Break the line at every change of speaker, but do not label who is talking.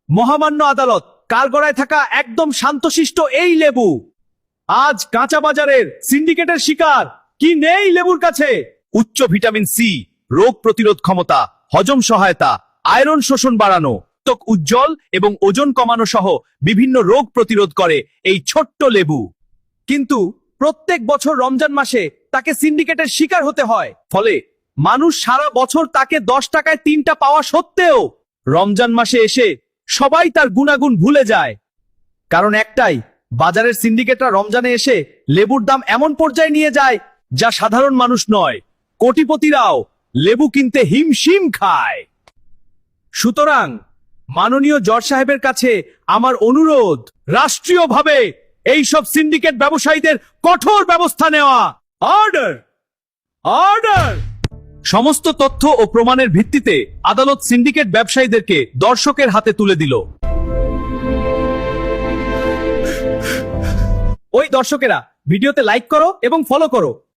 মহামান্য আদালত, কাঠগড়ায় থাকা একদম শান্তশিষ্ট এই লেবু আজ কাঁচা বাজারের সিন্ডিকেটের শিকার। কি নেই লেবুর কাছে? উচ্চ ভিটামিন সি, রোগ প্রতিরোধ ক্ষমতা, হজম সহায়তা, আয়রন শোষণ বাড়ানো, ত্বক উজ্জ্বল এবং ওজন কমানো সহ বিভিন্ন রোগ প্রতিরোধ করে এই ছোট্ট লেবু। কিন্তু প্রত্যেক বছর রমজান মাসে তাকে সিন্ডিকেটের শিকার হতে হয়, ফলে মানুষ সারা বছর তাকে 10 টাকায় 3টা পাওয়া সত্ত্বেও রমজান মাসে এসে সবাই তার গুণাগুণ ভুলে যায়। কারণ একটাই, বাজারের সিন্ডিকেটরা রমজানে এসে লেবুর দাম এমন পর্যায়ে নিয়ে যায় যা সাধারণ মানুষ নয়, কোটিপতিরাও লেবু কিনতে হিমশিম খায়। সুতরাং মাননীয় জজ সাহেবের কাছে আমার অনুরোধ, রাষ্ট্রীয়ভাবে এইসব সিন্ডিকেট ব্যবসায়ীদের কঠোর ব্যবস্থা নেওয়া। Order, order. সমস্ত তথ্য ও প্রমাণের ভিত্তিতে আদালত সিন্ডিকেট ব্যবসায়ীদেরকে দর্শকের হাতে তুলে দিল। ওই দর্শকেরা, ভিডিওতে লাইক করো এবং ফলো করো।